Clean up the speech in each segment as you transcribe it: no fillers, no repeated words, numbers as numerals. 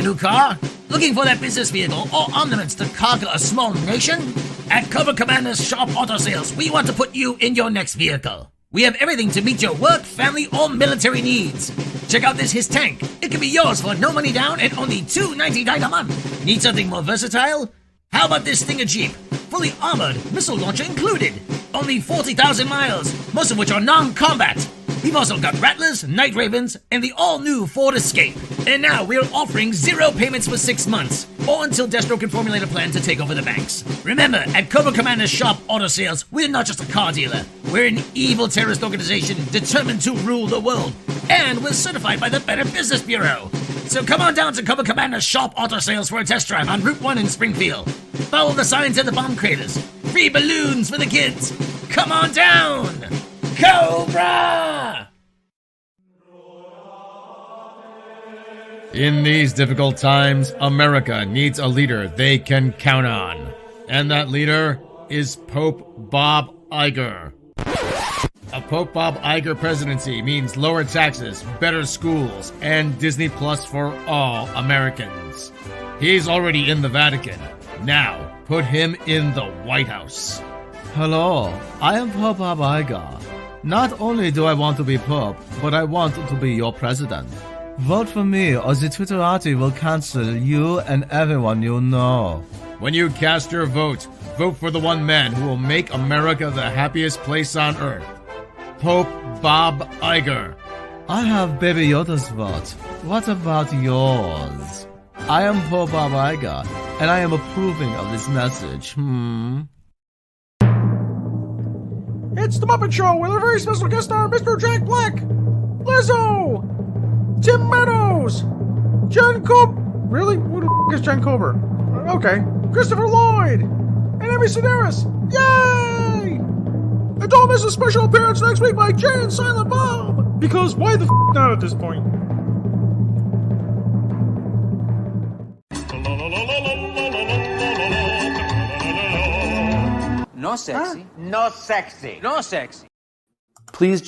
new car? Looking for that business vehicle or ornaments to conquer a small nation? At Cobra Commander's Shop Auto Sales, we want to put you in your next vehicle. We have everything to meet your work, family, or military needs. Check out this His Tank. It can be yours for no money down and only $2.99 a month. Need something more versatile? How about this Stinger Jeep? Fully armored, missile launcher included. Only 40,000 miles, most of which are non-combat. We've also got Rattlers, Night Ravens, and the all-new Ford Escape. And now we're offering 0 payments for 6 months, or until Destro can formulate a plan to take over the banks. Remember, at Cobra Commander's Shop Auto Sales, we're not just a car dealer. We're an evil terrorist organization determined to rule the world. And we're certified by the Better Business Bureau. So come on down to Cobra Commander's Shop Auto Sales for a test drive on Route 1 in Springfield. Follow the signs at the bomb craters. Free balloons for the kids. Come on down! Cobra! In these difficult times, America needs a leader they can count on. And that leader is Pope Bob Iger. A Pope Bob Iger presidency means lower taxes, better schools, and Disney Plus for all Americans. He's already in the Vatican. Now, put him in the White House. Hello, I am Pope Bob Iger. Not only do I want to be Pope, but I want to be your president. Vote for me or the Twitterati will cancel you and everyone you know. When you cast your vote, vote for the one man who will make America the happiest place on earth. Pope Bob Iger. I have Baby Yoda's vote. What about yours? I am Pope Bob Iger, and I am approving of this message. It's the Muppet Show with a very special guest star, Mr. Jack Black, Lizzo, Tim Meadows, Jen Cobb. Really? Who the f*** is Jen Cober? Okay. Christopher Lloyd, and Amy Sedaris. Yay! And don't miss a special appearance next week by Jay and Silent Bob. Because why the f*** not at this point? No sexy. No sexy. No sexy. Please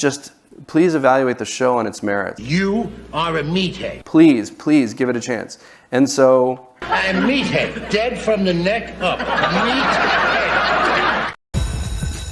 evaluate the show on its merits. You are a meathead. Please give it a chance. And so... A meathead. Dead from the neck up. Meathead.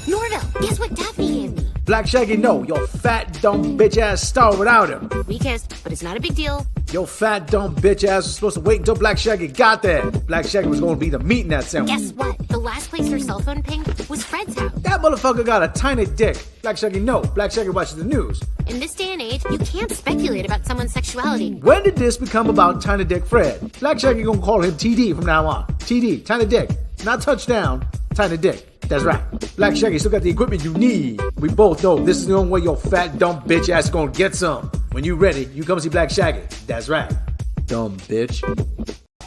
Norville, guess what Daphne gave me? Black Shaggy, no. Your fat, dumb, bitch-ass star without him. We kissed, but it's not a big deal. Your fat, dumb, bitch-ass was supposed to wait until Black Shaggy got there. Black Shaggy was going to be the meat in that sandwich. Guess what? The last place her cell phone pinged was Fred's house. That motherfucker got a tiny dick. Black Shaggy, no. Black Shaggy watches the news. In this day and age, you can't speculate about someone's sexuality. When did this become about Tiny Dick Fred? Black Shaggy gonna call him TD from now on. TD, Tiny Dick. Not touchdown, Tiny Dick. That's right. Black Shaggy still got the equipment you need. We both know this is the only way your fat, dumb bitch ass is gonna get some. When you ready, you come see Black Shaggy. That's right. Dumb bitch.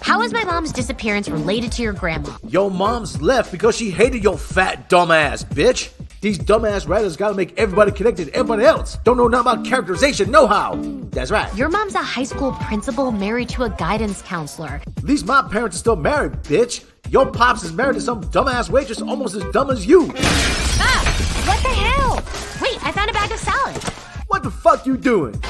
How is my mom's disappearance related to your grandma? Your mom's left because she hated your fat, dumb ass, bitch. These dumbass writers gotta make everybody connected to everybody else. Don't know nothing about characterization, know-how. That's right. Your mom's a high school principal married to a guidance counselor. At least my parents are still married, bitch. Your pops is married to some dumbass waitress almost as dumb as you. Ah! What the hell? Wait, I found a bag of salad. What the fuck you doing?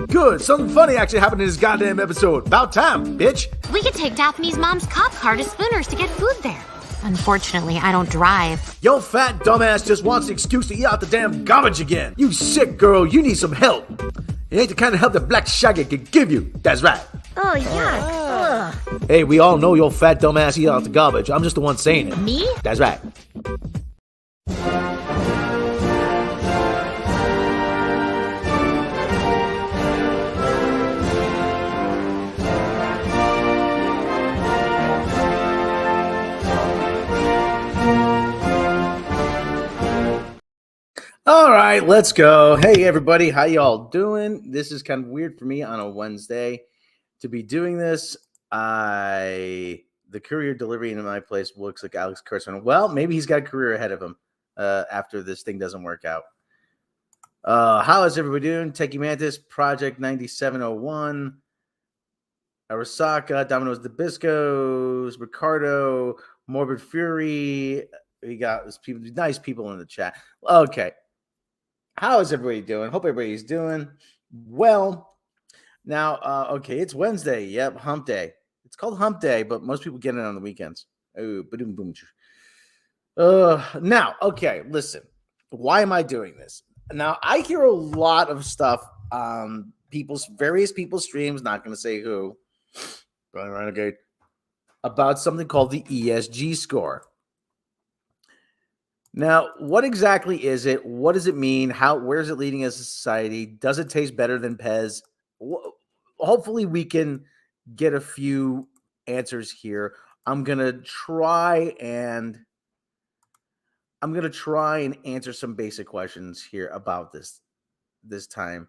Good, something funny actually happened in this goddamn episode. About time, bitch. We could take Daphne's mom's cop car to Spooner's to get food there. Unfortunately, I don't drive. Your fat dumbass just wants an excuse to eat out the damn garbage again. You sick girl, you need some help. It ain't the kind of help that Black Shaggy can give you. That's right. Oh, yuck. Ugh. Hey, we all know your fat dumbass eat out the garbage. I'm just the one saying it. Me? That's right. All right, let's go. Hey, everybody. How y'all doing? This is kind of weird for me on a Wednesday to be doing this. The courier delivery in my place looks like Alex Kurtzman. Well, maybe he's got a career ahead of him after this thing doesn't work out. How is everybody doing? Techie Mantis, Project 9701, Arasaka, Domino's Dabiscos, Ricardo, Morbid Fury. We got this people, nice people in the chat. Okay. How is everybody doing? Hope everybody's doing well. Now, okay, it's Wednesday. Yep, hump day. It's called hump day, but most people get it on the weekends. Oh, boom, boom. Now, okay, listen. Why am I doing this? Now, I hear a lot of stuff on various people's streams, not going to say who, Brian Renegade, about something called the ESG score. Now, what exactly is it? What does it mean? Where is it leading as a society? Does it taste better than Pez? Hopefully, we can get a few answers here. I'm gonna try and answer some basic questions here about this time.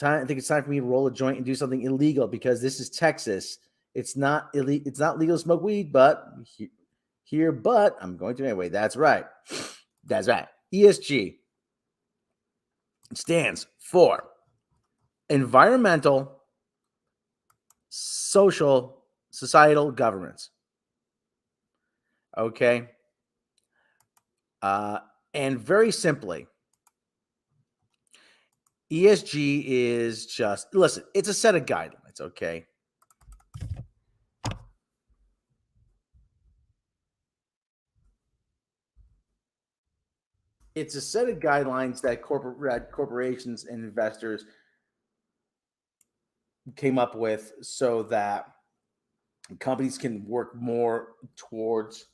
I think it's time for me to roll a joint and do something illegal because this is Texas. It's not illegal. It's not legal to smoke weed, but here, but I'm going to anyway. That's right. That's right. ESG stands for environmental, social, societal governance. Okay. And very simply, ESG is just, listen, it's a set of guidelines. Okay. It's a set of guidelines that corporations and investors came up with so that companies can work more towards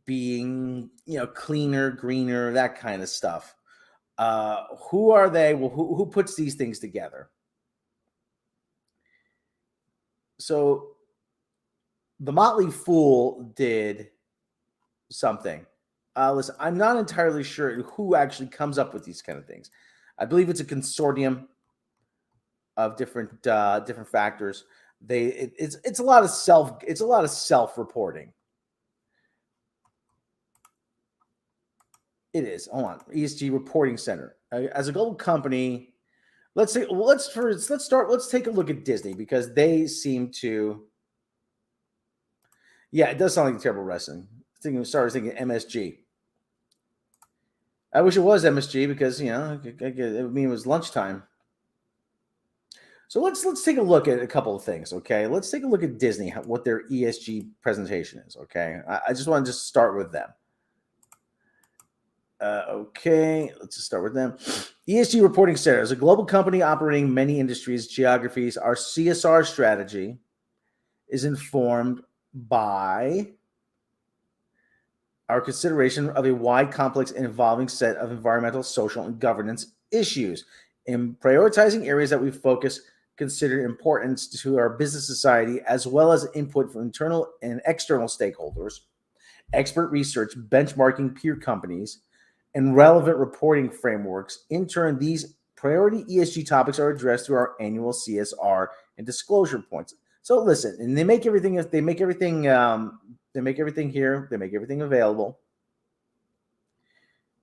being, cleaner, greener, that kind of stuff. Who are they? Well, who puts these things together? So the Motley Fool did something. Listen, I'm not entirely sure who actually comes up with these kind of things. I believe it's a consortium of different factors. It's a lot of self-reporting. It is. Hold on. ESG Reporting Center. As a global company, let's take a look at Disney because they seem to. Yeah, it does sound like terrible wrestling. I was thinking MSG. I wish it was MSG because it was lunchtime. So let's take a look at a couple of things. Okay, let's take a look at Disney, what their ESG presentation is. Okay, I just want to start with them. Okay, let's just start with them. ESG Reporting Center is a global company operating many industries, geographies. Our CSR strategy is informed by our consideration of a wide, complex, and evolving set of environmental, social, and governance issues. In prioritizing areas that we focus, consider importance to our business society, as well as input from internal and external stakeholders, expert research, benchmarking peer companies, and relevant reporting frameworks. In turn, these priority ESG topics are addressed through our annual CSR and disclosure points. So listen, and they make everything here. They make everything available.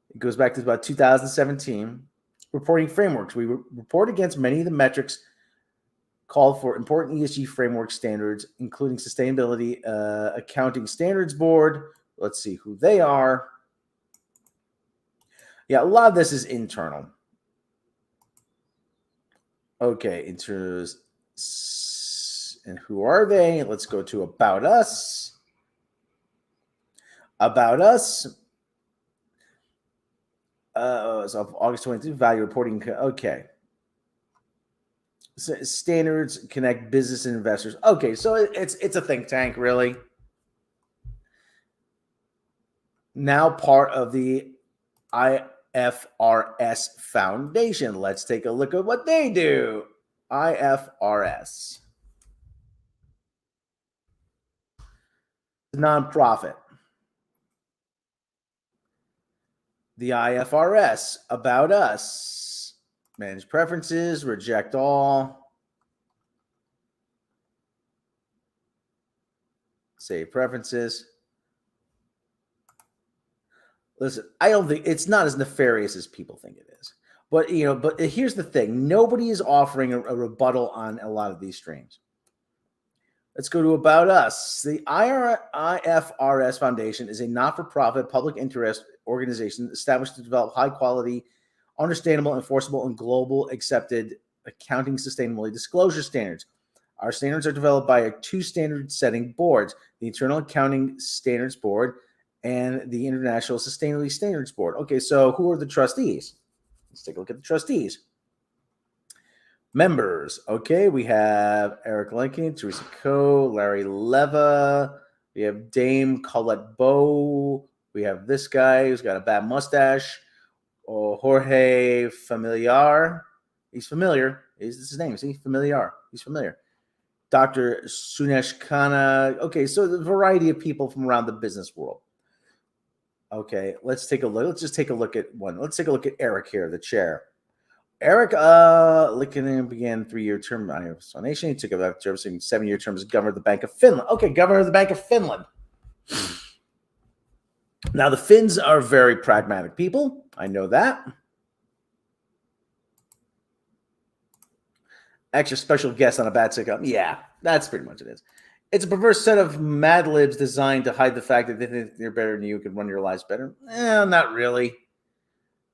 It goes back to about 2017. Reporting frameworks. We report against many of the metrics called for important ESG framework standards, including Sustainability Accounting Standards Board. Let's see who they are. Yeah, a lot of this is internal. Okay, and who are they? Let's go to About Us. About Us. So August 22, value reporting. Okay. Standards connect business and investors. Okay, so it's a think tank, really. Now part of the IFRS Foundation. Let's take a look at what they do. IFRS. Nonprofit. The IFRS, About Us. Manage preferences, reject all. Save preferences. Listen, I don't think it's not as nefarious as people think it is. But here's the thing. Nobody is offering a rebuttal on a lot of these streams. Let's go to About Us. The IFRS Foundation is a not-for-profit public interest organization established to develop high-quality, understandable, enforceable, and global accepted accounting sustainability disclosure standards. Our standards are developed by 2 standard-setting boards, the Internal Accounting Standards Board and the International Sustainability Standards Board. Okay, so who are the trustees? Let's take a look at the trustees. Members. Okay, we have Eric Lincoln, Teresa Coe, Larry Leva. We have Dame Colette Bow. We have this guy who's got a bad mustache. Jorge Familiar. He's familiar. This is his name. See, Familiar. He's familiar. Dr. Sunesh Khanna. Okay, so the variety of people from around the business world. Okay, let's take a look. Let's just take a look at one. Let's take a look at Eric here, the chair. Eric Likkinen began 3-year term on the Nation. He took a term, 7-year term as governor of the Bank of Finland. Okay, governor of the Bank of Finland. Now, the Finns are very pragmatic people. I know that. Extra special guest on a bad sitcom. Yeah, that's pretty much it is. It's a perverse set of Mad Libs designed to hide the fact that they think they're better than you, can run your lives better. Not really.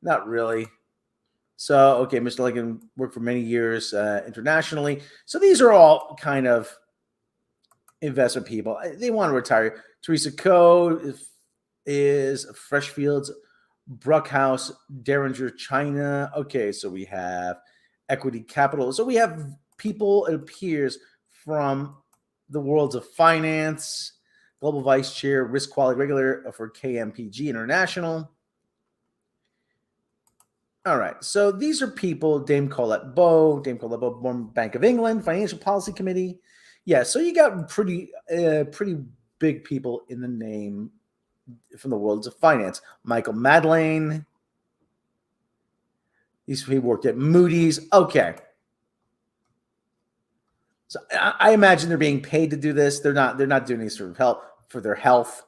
Not really. So, okay, Mr. Lincoln worked for many years internationally. So these are all kind of investment people. They want to retire. Teresa Coe is Freshfields, Bruckhaus, Derringer, China. Okay, so we have Equity Capital. So we have people, it appears, from the worlds of finance, Global Vice Chair, Risk Quality Regulator for KMPG International. All right, so these are people, Dame Colette Bow, born Bank of England, Financial Policy Committee. Yeah, so you got pretty big people in the name from the worlds of finance. Michael Madeleine. He worked at Moody's. Okay. So I imagine they're being paid to do this. They're not doing this for help for their health.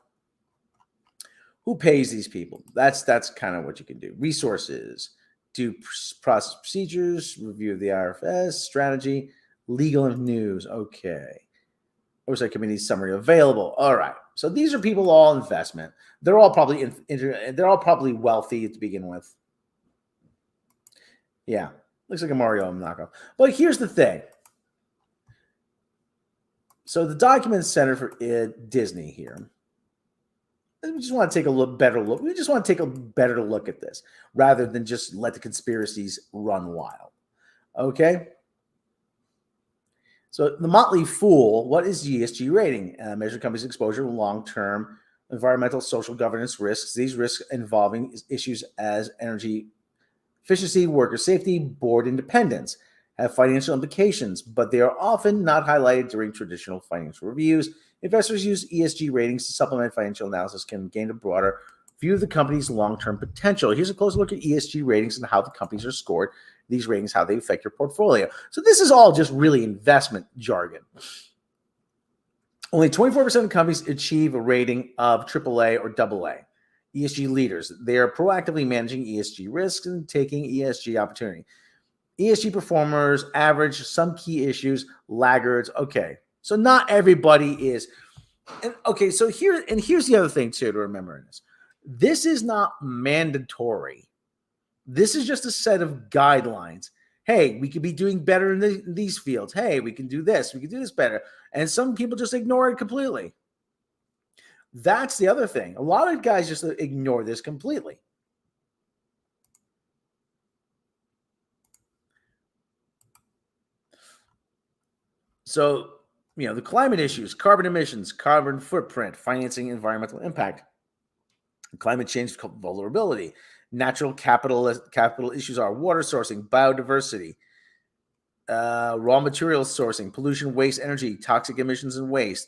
Who pays these people? That's kind of what you can do. Resources, do process procedures, review of the IRFS, strategy, legal and news. Okay. Oversight committee summary available. All right. So these are people all investment. They're all probably they're all probably wealthy to begin with. Yeah. Looks like a Mario knockoff. But here's the thing. So the Document Center for Disney here. We just want to take a better look. We just want to take a better look at this rather than just let the conspiracies run wild. Okay? So the Motley Fool, what is ESG rating? Measure companies' exposure to long-term environmental, social governance risks. These risks involving issues as energy efficiency, worker safety, board independence, have financial implications, but they are often not highlighted during traditional financial reviews. Investors use ESG ratings to supplement financial analysis, can gain a broader view of the company's long-term potential. Here's a closer look at ESG ratings and how the companies are scored. These ratings, how they affect your portfolio. So this is all just really investment jargon. Only 24% of companies achieve a rating of AAA or AA. ESG leaders, they are proactively managing ESG risks and taking ESG opportunity. ESG performers average some key issues, laggards. Okay, so not everybody is. And okay, so here's the other thing too to remember in this. This is not mandatory. This is just a set of guidelines. Hey, we could be doing better in these fields. Hey, we can do this. We can do this better. And some people just ignore it completely. That's the other thing. A lot of guys just ignore this completely. So, the climate issues, carbon emissions, carbon footprint, financing, environmental impact, climate change vulnerability, natural capital issues are water sourcing, biodiversity, raw material sourcing, pollution, waste, energy, toxic emissions and waste,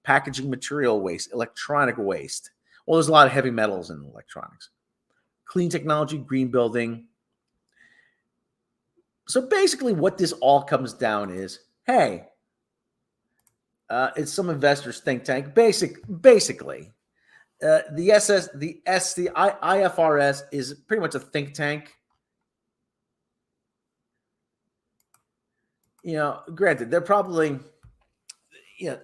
packaging material waste, electronic waste. Well, there's a lot of heavy metals in electronics. Clean technology, green building. So basically what this all comes down is, hey, it's some investors' think tank. Basically, the IFRS is pretty much a think tank. Granted, they're probably,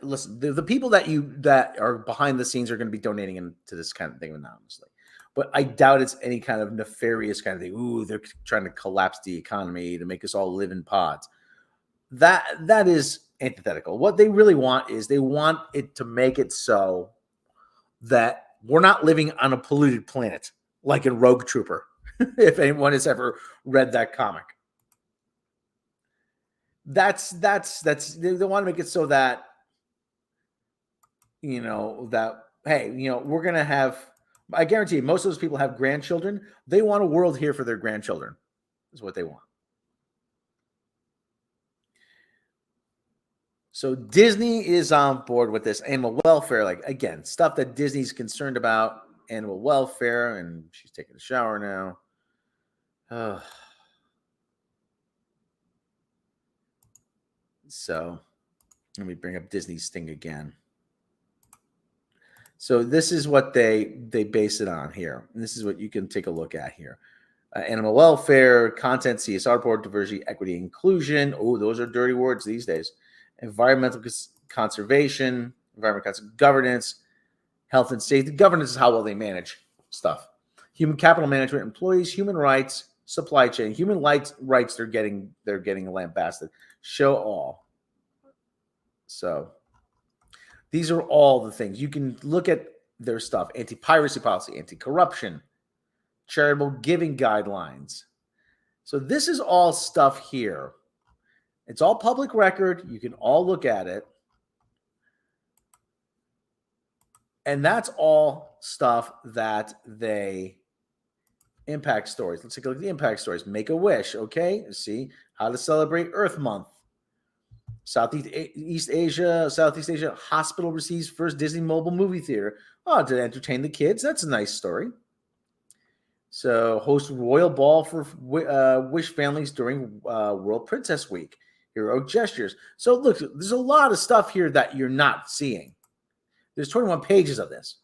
listen, the people that are behind the scenes are going to be donating into this kind of thing anonymously. But I doubt it's any kind of nefarious kind of thing. Ooh, they're trying to collapse the economy to make us all live in pods. That is antithetical. What they really want is they want it to make it so that we're not living on a polluted planet like in Rogue Trooper, if anyone has ever read that comic. That's they want to make it so that, that, hey, we're going to have, I guarantee you, most of those people have grandchildren. They want a world here for their grandchildren, is what they want. So Disney is on board with this animal welfare. Like, again, stuff that Disney's concerned about, animal welfare, and she's taking a shower now. So let me bring up Disney's thing again. So this is what they base it on here. And this is what you can take a look at here. Animal welfare, content, CSR report, diversity, equity, inclusion. Oh, those are dirty words these days. Environmental conservation, governance, health and safety. Governance is how well they manage stuff. Human capital management, employees, human rights, supply chain. Human rights they're getting lambasted. Show all. So these are all the things. You can look at their stuff. Anti-piracy policy, anti-corruption, charitable giving guidelines. So this is all stuff here. It's all public record. You can all look at it. And that's all stuff that they impact stories. Let's take a look at the impact stories. Make-A-Wish, okay? See how to celebrate Earth Month. Southeast Asia hospital receives first Disney mobile movie theater. Oh, to entertain the kids. That's a nice story. So host royal ball for Wish families during World Princess Week. Hero gestures. So look, there's a lot of stuff here that you're not seeing. There's 21 pages of this.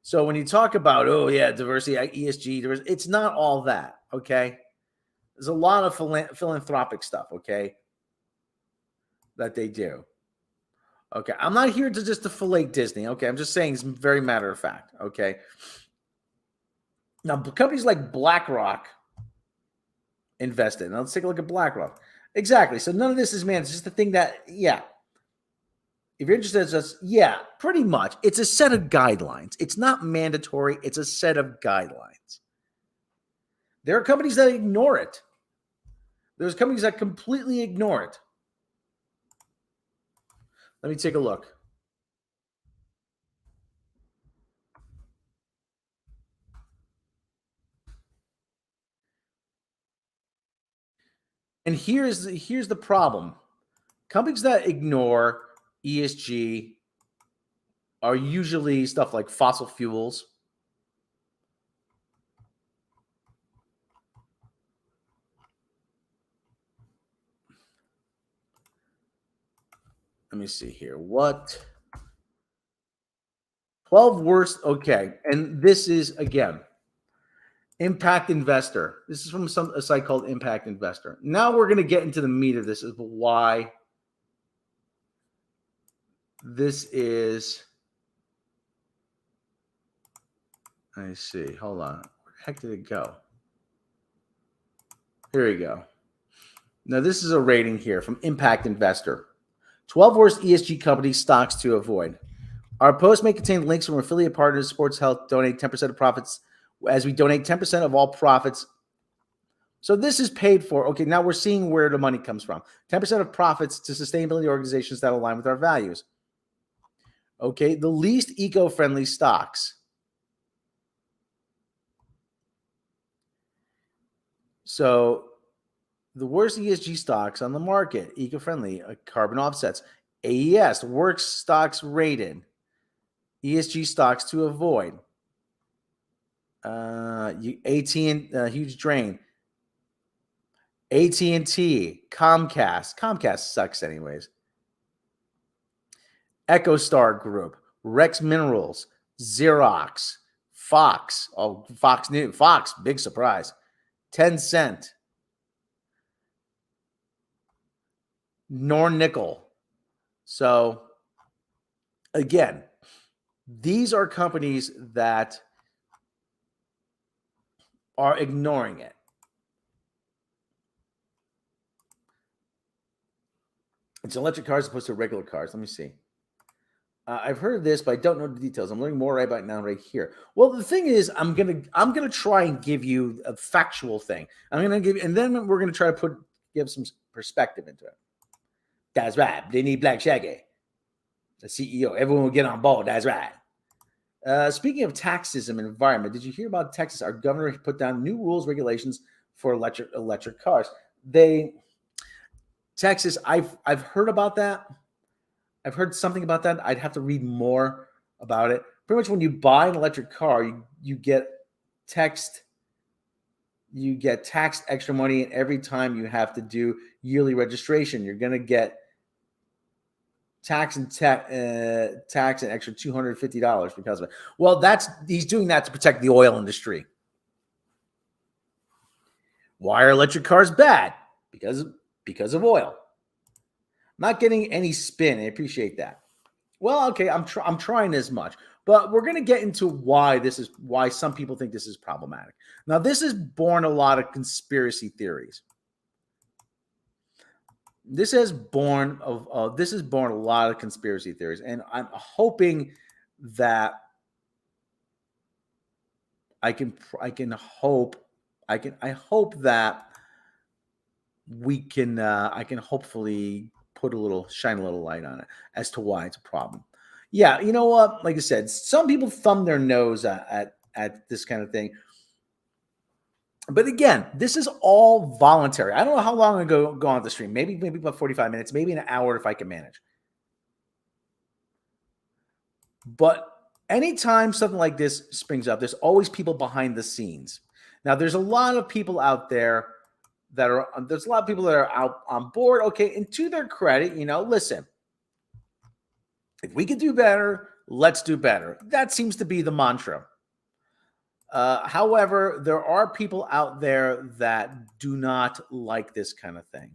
So when you talk about, oh yeah, diversity, ESG, diversity, it's not all that, okay? There's a lot of philanthropic stuff, okay, that they do. Okay, I'm not here to just to fillet Disney, okay? I'm just saying it's very matter of fact, okay? Now, companies like BlackRock invested. Now, let's take a look at BlackRock. Exactly. So none of this is managed. It's just the thing that, yeah. If you're interested, it's just, yeah, pretty much. It's a set of guidelines. It's not mandatory. It's a set of guidelines. There are companies that ignore it. There's companies that completely ignore it. Let me take a look. And here's the problem. Companies that ignore ESG are usually stuff like fossil fuels. Let me see here. What? 12 worst. Okay. And this is, again, Impact Investor. This is from a site called Impact Investor. Now we're going to get into the meat of this, of why this is. I see. Hold on. Where the heck did it go? Here we go. Now this is a rating here from Impact Investor. 12 worst ESG company stocks to avoid. Our post may contain links from affiliate partners. Sports Health donate 10% of profits, as we donate 10% of all profits. So this is paid for. Okay, now we're seeing where the money comes from. 10% of profits to sustainability organizations that align with our values. Okay, the least eco-friendly stocks. So the worst ESG stocks on the market, eco-friendly, carbon offsets, AES, worst stocks rated, ESG stocks to avoid. Huge drain. AT&T, Comcast sucks anyways. EchoStar Group, Rex Minerals, Xerox, Fox, Fox News, Fox, big surprise. Tencent, Nornickel. So again, these are companies that are ignoring it. It's electric cars as opposed to regular cars. Let me see. I've heard of this, but I don't know the details. I'm learning more right about now, right here. Well, the thing is, I'm gonna try and give you a factual thing. I'm gonna give, and then we're gonna try to give some perspective into it. That's right. They need Black Shaggy, the CEO. Everyone will get on board. That's right. Speaking of taxes and environment, did you hear about Texas? Our governor put down new rules, regulations for electric cars. Texas, I've heard about that. I've heard something about that. I'd have to read more about it. Pretty much when you buy an electric car, you get taxed extra money, and every time you have to do yearly registration, you're going to get tax an extra $250 because of it. Well, he's doing that to protect the oil industry. Why are electric cars bad? Because of oil. Not getting any spin. I appreciate that. Well, okay, I'm trying as much, but we're going to get into why some people think this is problematic. Now, this has born a lot of conspiracy theories. This has born a lot of conspiracy theories, and I'm hoping that I hope that we can I can hopefully shine a little light on it as to why it's a problem. Yeah, you know what? Like I said, some people thumb their nose at this kind of thing. But again, this is all voluntary. I don't know how long ago go on the stream. Maybe about 45 minutes, maybe an hour if I can manage. But anytime something like this springs up, there's always people behind the scenes. Now, there's a lot of people out there that are out on board. Okay, and to their credit, listen, if we could do better, let's do better. That seems to be the mantra. However, there are people out there that do not like this kind of thing.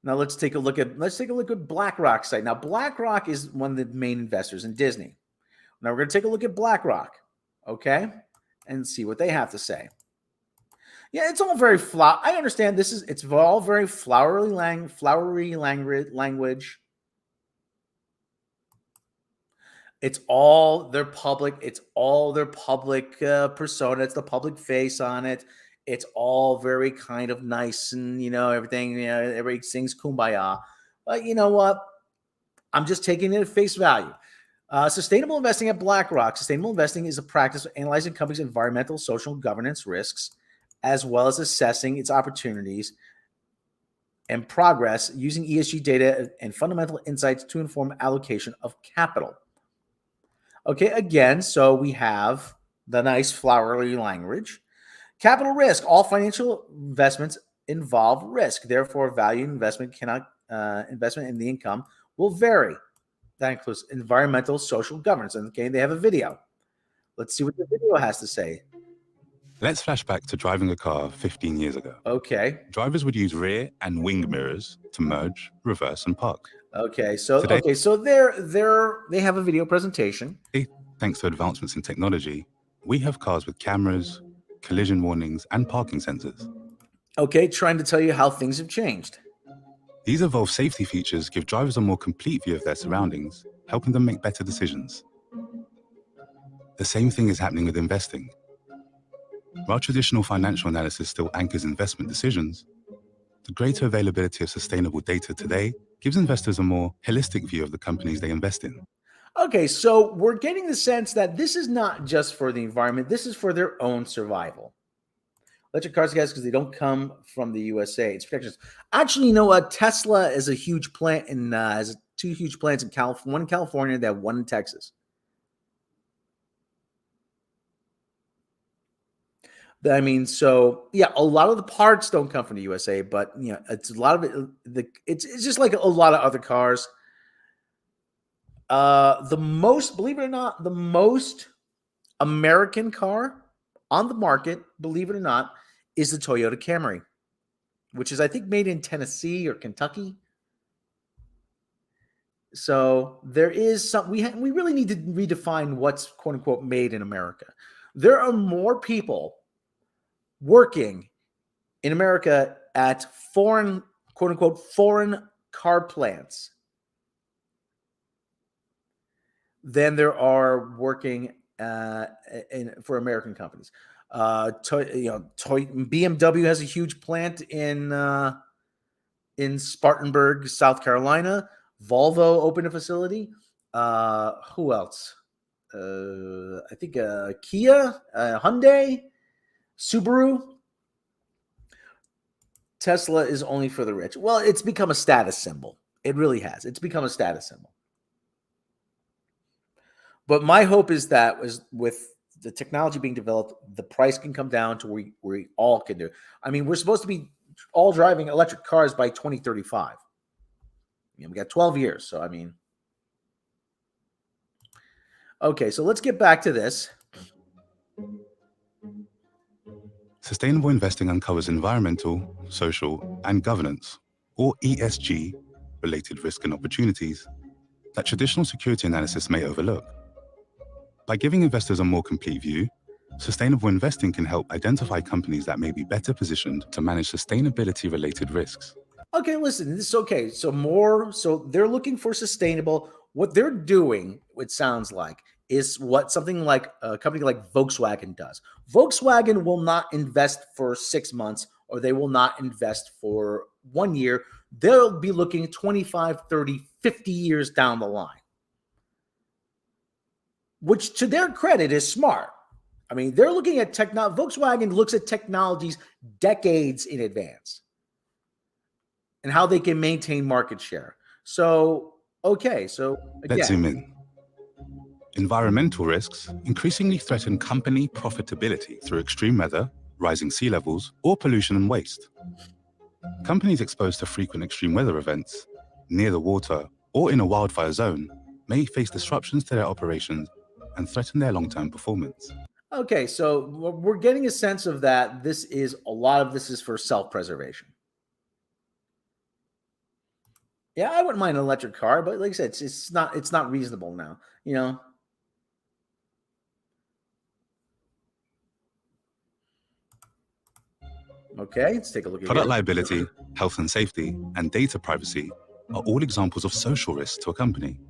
Now let's take a look at BlackRock's site. Now BlackRock is one of the main investors in Disney. Now we're going to take a look at BlackRock, okay, and see what they have to say. Yeah, it's all very I understand it's all very flowery language. It's all their public persona. It's the public face on it. It's all very kind of nice and, everything, everybody sings Kumbaya. But you know what? I'm just taking it at face value. Sustainable investing at BlackRock. Sustainable investing is a practice of analyzing companies' environmental, social, governance risks, as well as assessing its opportunities and progress using ESG data and fundamental insights to inform allocation of capital. Okay, again, so we have the nice flowery language. Capital risk. All financial investments involve risk. Therefore, value investment in the income will vary. That includes environmental, social, governance. And okay, they have a video. Let's see what the video has to say. Let's flash back to driving a car 15 years ago. Okay. Drivers would use rear and wing mirrors to merge, reverse, and park. Okay, so Today, they have a video presentation. Thanks to advancements in technology, we have cars with cameras, collision warnings, and parking sensors. Okay, trying to tell you how things have changed. These evolved safety features give drivers a more complete view of their surroundings, helping them make better decisions. The same thing is happening with investing. While traditional financial analysis still anchors investment decisions, the greater availability of sustainable data today gives investors a more holistic view of the companies they invest in. Okay, so we're getting the sense that this is not just for the environment, this is for their own survival. Electric cars, guys, because they don't come from the USA. It's protections. Actually, you know what? Tesla is a huge plant has two huge plants in California, one in California, they have one in Texas. I mean, so yeah, a lot of the parts don't come from the USA, but it's a lot of it. It's just like a lot of other cars. Believe it or not, the most American car on the market, believe it or not, is the Toyota Camry, which is, I think, made in Tennessee or Kentucky. So there is some, we really need to redefine what's quote unquote made in America. There are more people working in America at foreign, quote unquote, foreign car plants than there are working for American companies. BMW has a huge plant in Spartanburg, South Carolina. Volvo opened a facility. Who else? I think Kia, Hyundai, Subaru. Tesla is only for the rich. Well, it's become a status symbol. It really has. It's become a status symbol. But my hope is that with the technology being developed, the price can come down to where we all can do it. I mean, we're supposed to be all driving electric cars by 2035. We got 12 years. So, I mean, okay, so let's get back to this. Sustainable investing uncovers environmental, social, and governance, or ESG, related risk and opportunities that traditional security analysis may overlook. By giving investors a more complete view, sustainable investing can help identify companies that may be better positioned to manage sustainability-related risks. Okay, listen, this is okay. So they're looking for sustainable. What they're doing, it sounds like, is what something like a company like Volkswagen does. Volkswagen will not invest for 6 months, or they will not invest for 1 year. They'll be looking 25, 30, 50 years down the line, which to their credit is smart. I mean, they're looking at Volkswagen looks at technologies decades in advance and how they can maintain market share. So, okay, so again, let's zoom in. Environmental risks increasingly threaten company profitability through extreme weather, rising sea levels, or pollution and waste. Companies exposed to frequent extreme weather events, near the water, or in a wildfire zone may face disruptions to their operations and threaten their long-term performance. Okay, so we're getting a sense of that. A lot of this is for self-preservation. Yeah, I wouldn't mind an electric car, but like I said, it's not reasonable now, you know. Okay, let's take a look at Product liability, health and safety, and data privacy are all examples of social risks to a company.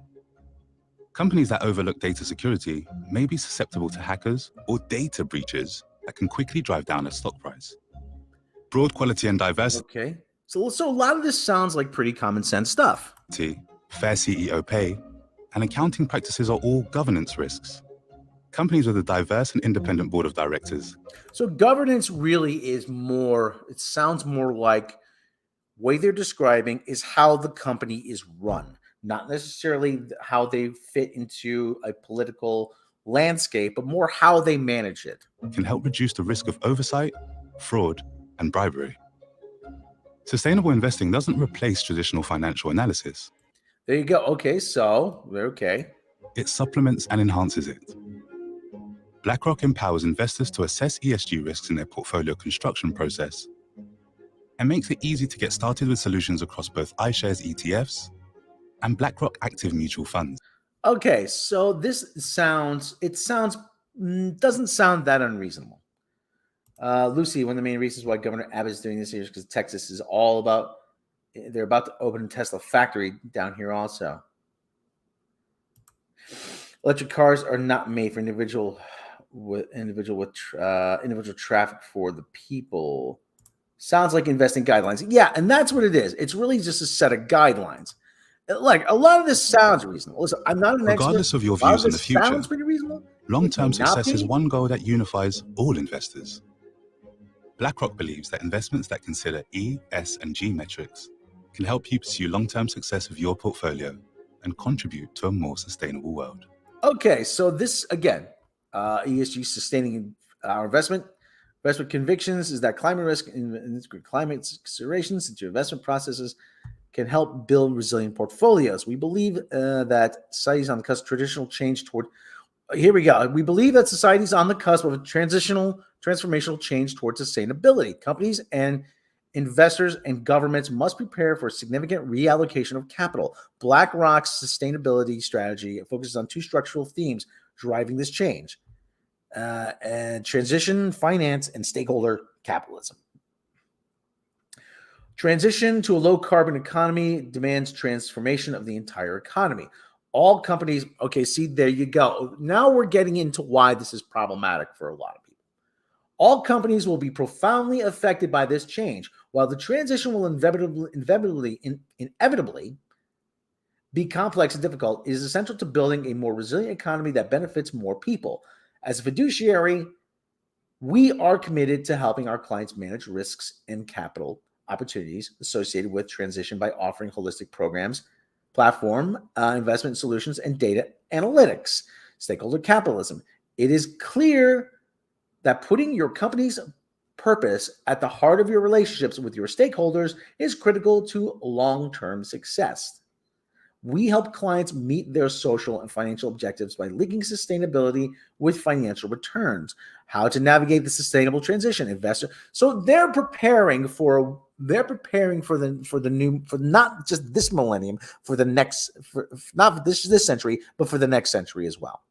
Companies that overlook data security may be susceptible to hackers or data breaches that can quickly drive down a stock price. Broad quality and diversity. Okay, so a lot of this sounds like pretty common sense stuff. Fair CEO pay, and accounting practices are all governance risks. Companies with a diverse and independent board of directors. So governance really is it sounds more like way they're describing is how the company is run, not necessarily how they fit into a political landscape, but more how they manage it. Can help reduce the risk of oversight, fraud, and bribery. Sustainable investing doesn't replace traditional financial analysis. There you go. Okay, so okay. It supplements and enhances it. BlackRock empowers investors to assess ESG risks in their portfolio construction process and makes it easy to get started with solutions across both iShares ETFs and BlackRock Active Mutual Funds. Okay, so doesn't sound that unreasonable. Lucy, one of the main reasons why Governor Abbott is doing this here is because Texas is all about, they're about to open a Tesla factory down here also. Electric cars are not made for individual traffic for the people. Sounds like investing guidelines. Yeah, and that's what it is. It's really just a set of guidelines. Like, a lot of this sounds reasonable. Listen, I'm not an expert. Regardless of your views in the future, sounds pretty reasonable. Long-term success is one goal that unifies all investors. BlackRock believes that investments that consider E, S, and G metrics can help you pursue long-term success of your portfolio and contribute to a more sustainable world. Okay, so this, again, ESG, sustaining our investment convictions, is that climate risk and climate considerations into investment processes can help build resilient portfolios. We believe that society's on the cusp of traditional change toward. Here we go. We believe that society's on the cusp of a transformational change towards sustainability. Companies and investors and governments must prepare for a significant reallocation of capital. BlackRock's sustainability strategy focuses on two structural themes driving this change: and transition, finance, and stakeholder capitalism. Transition to a low carbon economy demands transformation of the entire economy. All companies, okay, see, there you go. Now we're getting into why this is problematic for a lot of people. All companies will be profoundly affected by this change. While the transition will inevitably be complex and difficult, it is essential to building a more resilient economy that benefits more people. As a fiduciary, we are committed to helping our clients manage risks and capital opportunities associated with transition by offering holistic programs, platform investment solutions, and data analytics. Stakeholder capitalism. It is clear that putting your company's purpose at the heart of your relationships with your stakeholders is critical to long-term success. We help clients meet their social and financial objectives by linking sustainability with financial returns. How to navigate the sustainable transition, investor. So they're preparing for not just this millennium, for the next, not for this century, but for the next century as well.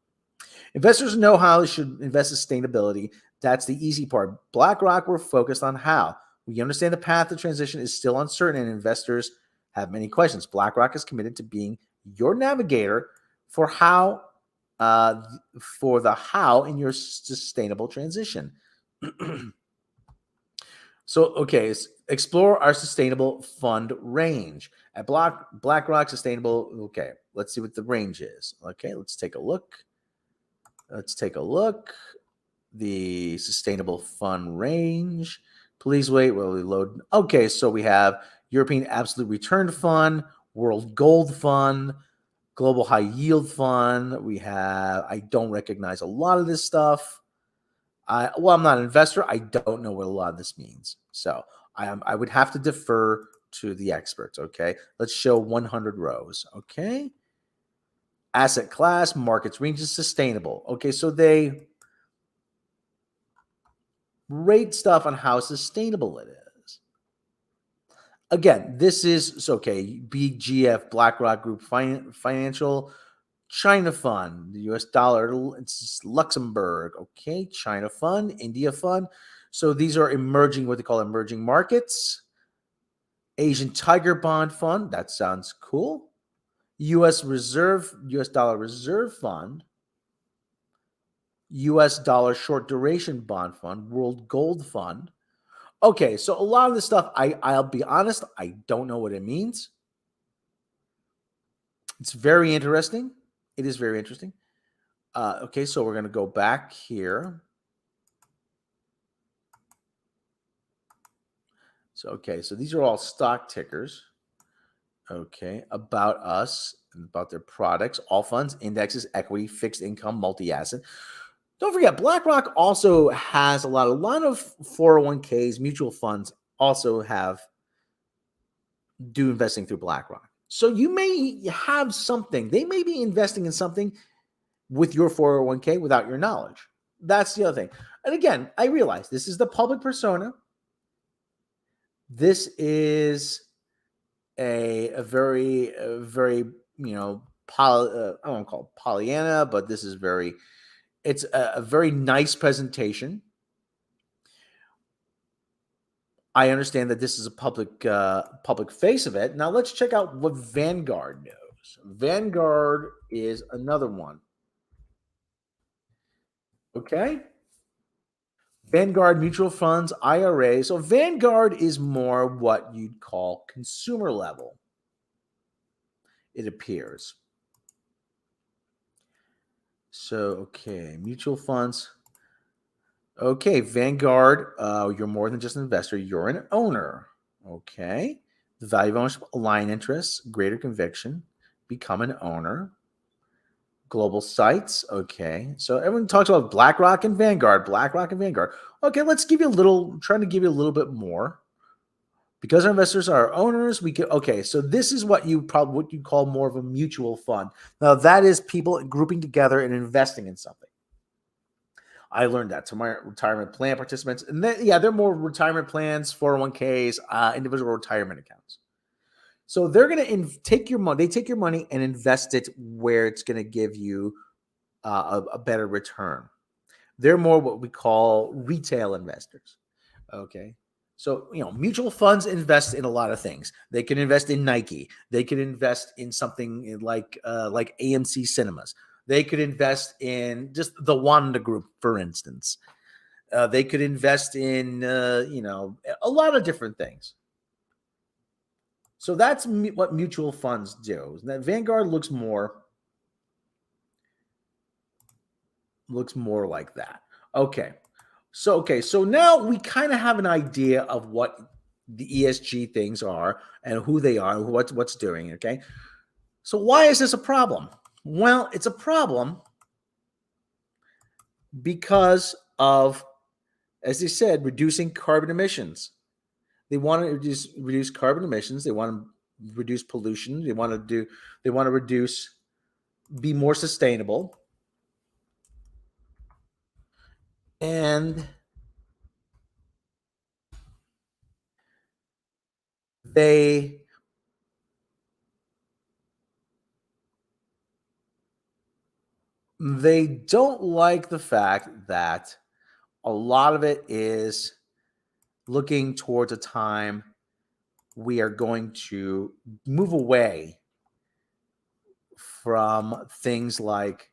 Investors know how they should invest in sustainability. That's the easy part. BlackRock, we're focused on how. We understand the path of transition is still uncertain, and investors have many questions. BlackRock is committed to being your navigator for how, for the how in your sustainable transition. So, okay, explore our sustainable fund range at BlackRock Sustainable. Okay, let's see what the range is. Okay, let's take a look. The sustainable fund range. Please wait while we load. Okay, so we have European Absolute Return Fund, World Gold Fund, Global High Yield Fund. We have, I don't recognize a lot of this stuff. I'm not an investor. I don't know what a lot of this means. So I would have to defer to the experts, okay? Let's show 100 rows, okay? Asset class, markets, ranges, sustainable. Okay, so they rate stuff on how sustainable it is. Again, this is okay. BGF, BlackRock Group Financial, China Fund, the US dollar, it's Luxembourg. Okay, China Fund, India Fund. So these are emerging, what they call emerging markets. Asian Tiger Bond Fund, that sounds cool. US dollar reserve fund. US dollar short duration bond fund, World Gold Fund. Okay, so a lot of this stuff, I'll be honest, I don't know what it means. It's very interesting. It is very interesting. Okay, so we're going to go back here. So, okay, so these are all stock tickers. Okay, about us, about their products, all funds, indexes, equity, fixed income, multi-asset. Don't forget, BlackRock also has a lot of 401ks, mutual funds also do investing through BlackRock. So you may have something. They may be investing in something with your 401k without your knowledge. That's the other thing. And again, I realize this is the public persona. This is a very, I don't want to call it Pollyanna, but this is it's a very nice presentation. I understand that this is a public face of it. Now let's check out what Vanguard knows. Vanguard is another one. Okay. Vanguard mutual funds, IRA. So Vanguard is more what you'd call consumer level, it appears. So, okay, mutual funds. Okay, Vanguard, you're more than just an investor. You're an owner. Okay. The value of ownership, align interests, greater conviction, become an owner. Global sites. Okay. So everyone talks about BlackRock and Vanguard. Okay, let's give you trying to give you a little bit more. Because our investors are owners, okay, so this is what you call more of a mutual fund. Now, that is people grouping together and investing in something. I learned that to my retirement plan participants. And then, they're more retirement plans, 401ks, individual retirement accounts. So they're going to take your money. They take your money and invest it where it's going to give you a better return. They're more what we call retail investors. Okay. So, mutual funds invest in a lot of things. They can invest in Nike. They can invest in something like AMC Cinemas. They could invest in just the Wanda Group, for instance. They could invest in, a lot of different things. So that's what mutual funds do. That Vanguard looks more like that. Okay. So now we kind of have an idea of what the ESG things are and who they are and what's doing, okay? So why is this a problem? Well, it's a problem because of, as they said, reducing carbon emissions. They want to reduce carbon emissions. They want to reduce pollution. They want to be more sustainable. And they don't like the fact that a lot of it is looking towards a time we are going to move away from things like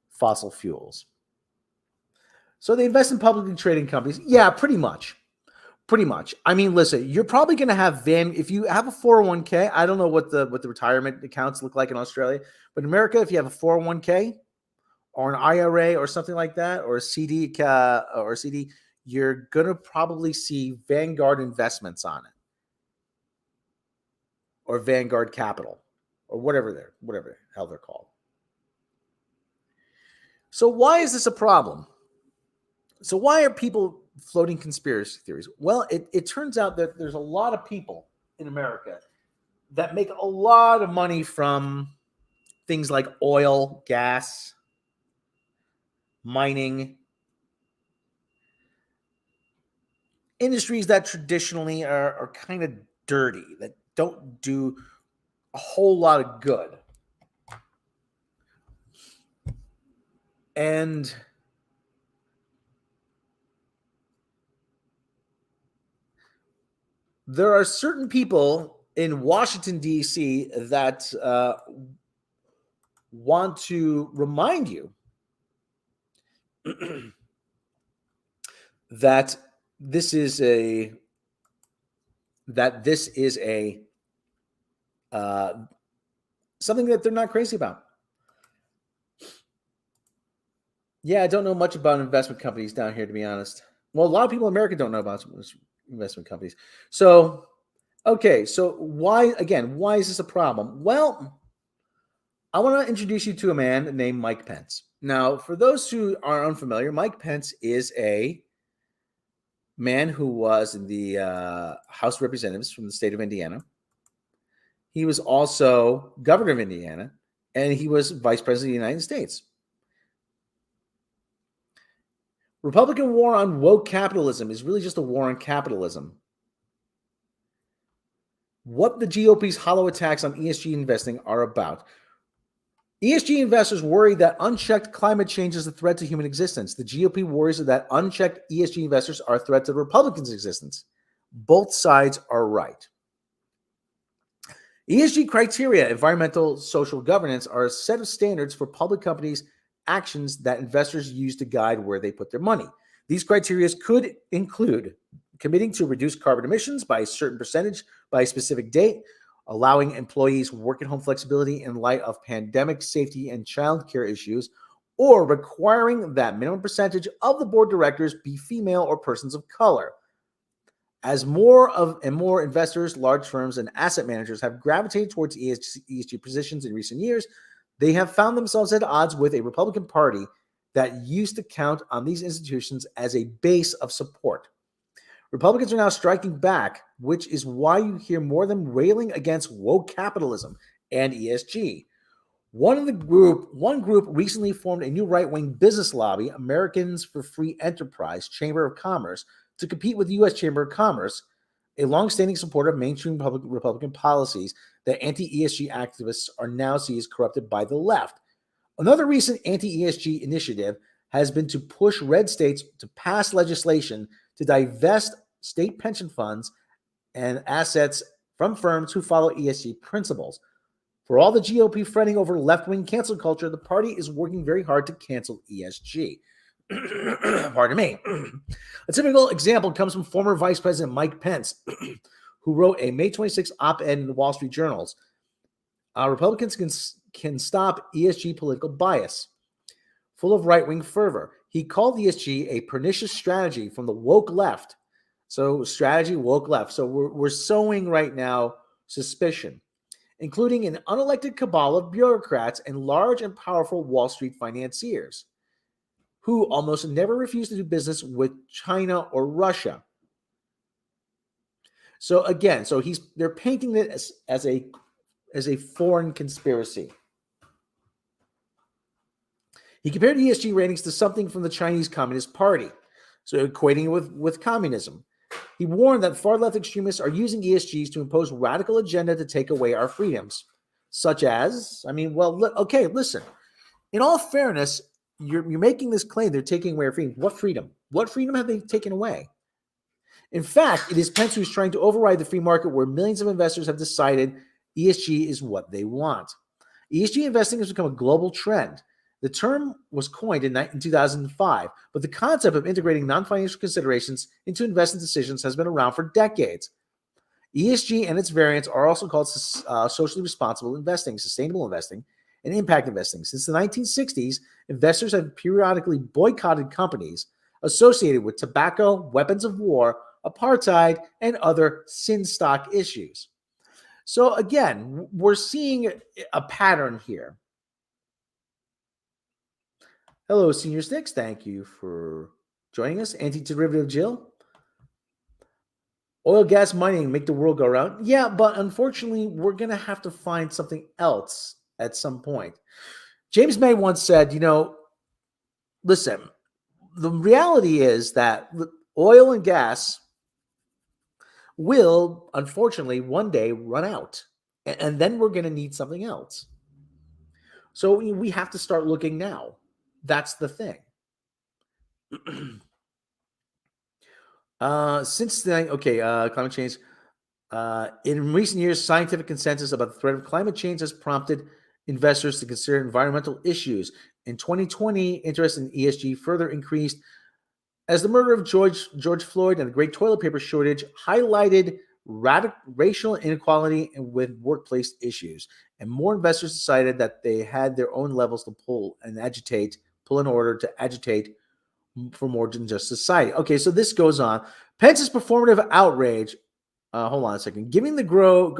fossil fuels. So they invest in publicly traded companies. Yeah, pretty much. I mean, listen, you're probably going to have if you have a 401k, I don't know what the retirement accounts look like in Australia, but in America, if you have a 401k or an IRA or something like that, or a CD, you're going to probably see Vanguard investments on it, or Vanguard Capital, or whatever the hell they're called. So why is this a problem? So why are people floating conspiracy theories? Well, it turns out that there's a lot of people in America that make a lot of money from things like oil, gas, mining, industries that traditionally are kind of dirty, that don't do a whole lot of good. And there are certain people in Washington, D.C. that want to remind you that this is a something that they're not crazy about. Yeah, I don't know much about investment companies down here, to be honest. Well, a lot of people in America don't know about investment companies. So, okay, so why is this a problem? Well, I want to introduce you to a man named Mike Pence. Now, for those who are unfamiliar, Mike Pence is a man who was in the House of Representatives from the state of Indiana. He was also governor of Indiana, and he was vice president of the United States. Republican war on woke capitalism is really just a war on capitalism. What the GOP's hollow attacks on ESG investing are about. ESG investors worry that unchecked climate change is a threat to human existence. The GOP worries that unchecked ESG investors are a threat to Republicans' existence. Both sides are right. ESG criteria, environmental social governance, are a set of standards for public companies' actions that investors use to guide where they put their money. These criteria could include committing to reduce carbon emissions by a certain percentage by a specific date, allowing employees work-at-home flexibility in light of pandemic safety and childcare issues, or requiring that minimum percentage of the board directors be female or persons of color. As more investors, large firms, and asset managers have gravitated towards ESG positions in recent years, they have found themselves at odds with a Republican Party that used to count on these institutions as a base of support. Republicans are now striking back, which is why you hear more of them railing against woke capitalism and ESG. One group recently formed a new right-wing business lobby, Americans for Free Enterprise Chamber of Commerce, to compete with the U.S. Chamber of Commerce, a longstanding supporter of mainstream Republican policies that anti-ESG activists are now seen as corrupted by the left. Another recent anti-ESG initiative has been to push red states to pass legislation to divest state pension funds and assets from firms who follow ESG principles. For all the GOP fretting over left-wing cancel culture, the party is working very hard to cancel ESG. Pardon me. A typical example comes from former Vice President Mike Pence, who wrote a May 26 op-ed in the Wall Street Journals. Republicans can stop ESG political bias, full of right-wing fervor. He called ESG a pernicious strategy from the woke left. So strategy, woke left. So we're sowing right now suspicion, including an unelected cabal of bureaucrats and large and powerful Wall Street financiers who almost never refuse to do business with China or Russia. So again, they're painting it as a foreign conspiracy. He compared ESG ratings to something from the Chinese Communist Party, so equating it with communism. He warned that far-left extremists are using ESGs to impose radical agenda to take away our freedoms, such as, listen. In all fairness, you're making this claim they're taking away our freedom. What freedom? What freedom have they taken away? In fact, it is Pence who's trying to override the free market where millions of investors have decided ESG is what they want. ESG investing has become a global trend. The term was coined in 2005, but the concept of integrating non-financial considerations into investment decisions has been around for decades. ESG and its variants are also called socially responsible investing, sustainable investing, and impact investing. Since the 1960s, investors have periodically boycotted companies associated with tobacco, weapons of war, apartheid, and other sin stock issues. So again, we're seeing a pattern here. Hello, Senior Sticks. Thank you for joining us. Anti-derivative Jill. Oil, gas, mining make the world go round. Yeah, but unfortunately, we're going to have to find something else at some point. James May once said, listen, the reality is that oil and gas will, unfortunately, one day run out. And then we're going to need something else. So we have to start looking now. That's the thing. Climate change. In recent years, scientific consensus about the threat of climate change has prompted investors to consider environmental issues. In 2020, interest in ESG further increased as the murder of George Floyd and the great toilet paper shortage highlighted racial inequality with workplace issues. And more investors decided that they had their own levels to pull in order to agitate for more than just society. Okay, so this goes on. Pence's performative outrage. Hold on a second. Given the growing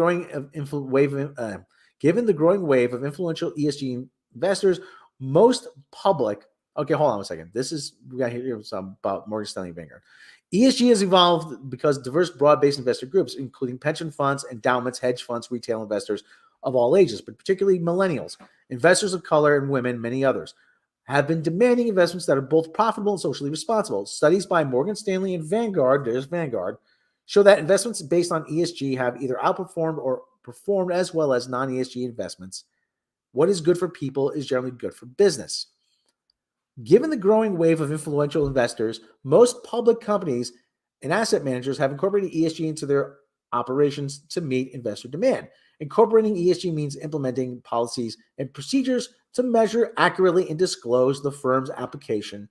wave of influential ESG investors, most public. Okay, hold on a second. We got to hear some about Morgan Stanley Vanguard. ESG has evolved because diverse, broad-based investor groups, including pension funds, endowments, hedge funds, retail investors of all ages, but particularly millennials, investors of color, and women, many others, have been demanding investments that are both profitable and socially responsible. Studies by Morgan Stanley and Vanguard, show that investments based on ESG have either outperformed or performed as well as non-ESG investments. What is good for people is generally good for business. Given the growing wave of influential investors, most public companies and asset managers have incorporated ESG into their operations to meet investor demand. Incorporating ESG means implementing policies and procedures to measure accurately and disclose the firm's application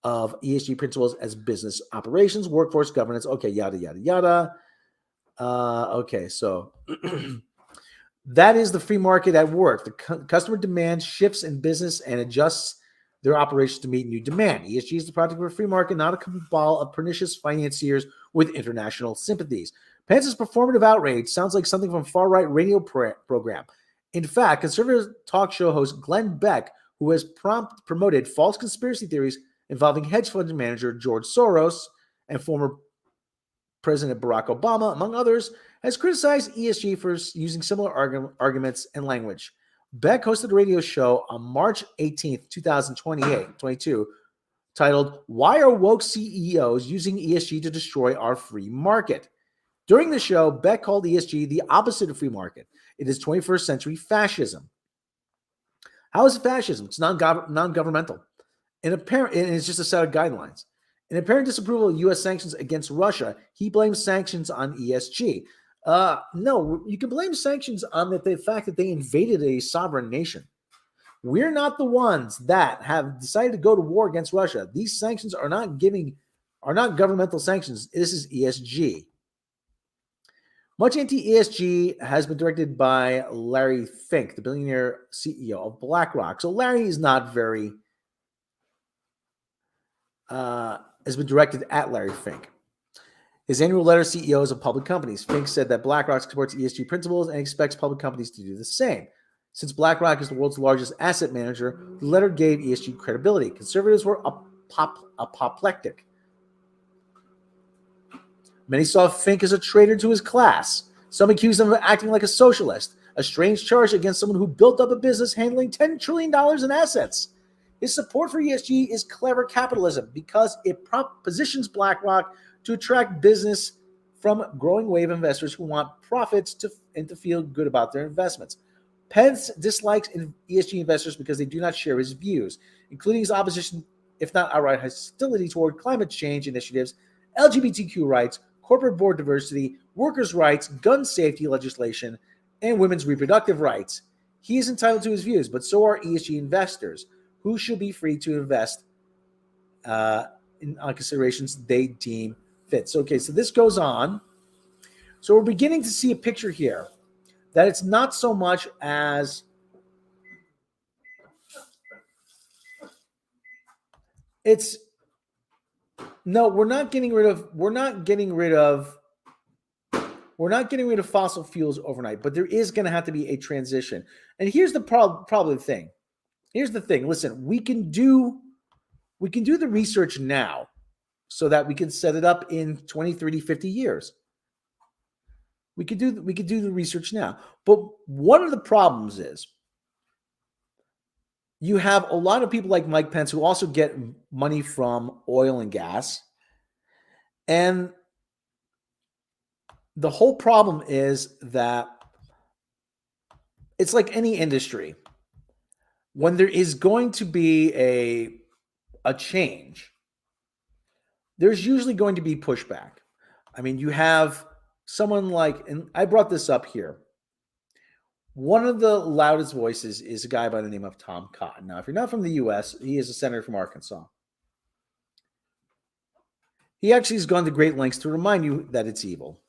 of ESG principles as business operations, workforce governance, yada, yada, yada. So that is the free market at work. The customer demand shifts in business and adjusts their operations to meet new demand. ESG is the product of a free market, not a cabal of pernicious financiers with international sympathies. Pence's performative outrage sounds like something from a far-right radio program. In fact, conservative talk show host Glenn Beck, who has promoted false conspiracy theories involving hedge fund manager George Soros and former President Barack Obama, among others, has criticized ESG for using similar arguments and language. Beck hosted a radio show on March 18th, 2022, titled, "Why Are Woke CEOs Using ESG to Destroy Our Free Market?" During the show, Beck called ESG the opposite of free market. It is 21st century fascism. How is it fascism? It's non-governmental. and it's just a set of guidelines. In apparent disapproval of U.S. sanctions against Russia, he blames sanctions on ESG. No, you can blame sanctions on the fact that they invaded a sovereign nation. We're not the ones that have decided to go to war against Russia. These sanctions are not governmental sanctions. This is ESG. Much anti-ESG has been directed by Larry Fink, the billionaire CEO of BlackRock. So Larry is not very has been directed at Larry Fink. His annual letter to CEOs of public companies. Fink said that BlackRock supports ESG principles and expects public companies to do the same. Since BlackRock is the world's largest asset manager, the letter gave ESG credibility. Conservatives were apoplectic. Many saw Fink as a traitor to his class. Some accused him of acting like a socialist, a strange charge against someone who built up a business handling $10 trillion in assets. His support for ESG is clever capitalism because it positions BlackRock to attract business from a growing wave of investors who want profits and to feel good about their investments. Pence dislikes ESG investors because they do not share his views, including his opposition, if not outright hostility, toward climate change initiatives, LGBTQ rights, corporate board diversity, workers' rights, gun safety legislation, and women's reproductive rights. He is entitled to his views, but so are ESG investors, who should be free to invest in considerations they deem fit. So this goes on. So we're beginning to see a picture here that it's not so much as it's no, we're not getting rid of fossil fuels overnight, but there is going to have to be a transition. And here's the probably thing. Here's the thing. Listen, we can do the research now so that we can set it up in 20, 30, 50 years. We could do the research now. But one of the problems is you have a lot of people like Mike Pence who also get money from oil and gas. And the whole problem is that it's like any industry. When there is going to be a change, there's usually going to be pushback. I mean, you have someone like, and I brought this up here. One of the loudest voices is a guy by the name of Tom Cotton. Now, if you're not from the U.S., he is a senator from Arkansas. He actually has gone to great lengths to remind you that it's evil.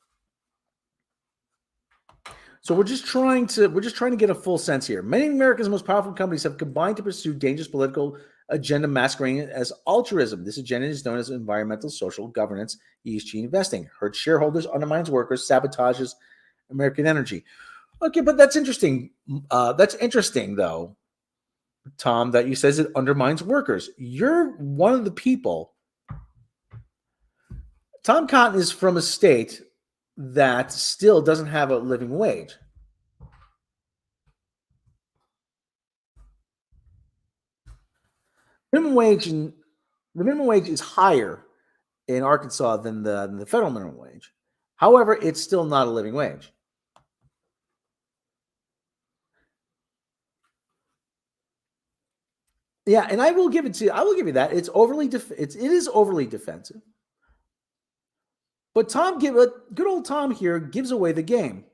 So we're just trying to get a full sense here. Many of America's most powerful companies have combined to pursue dangerous political agenda masquerading as altruism. This agenda is known as environmental, social, governance, ESG investing. Hurts shareholders, undermines workers, sabotages American energy. Okay, but that's interesting. That's interesting, though, Tom, that you says it undermines workers. You're one of the people. Tom Cotton is from a state that still doesn't have a living wage. The minimum wage is higher in Arkansas than the federal minimum wage. However, it's still not a living wage. Yeah, and I will give you that. It is overly defensive. But good old Tom here gives away the game.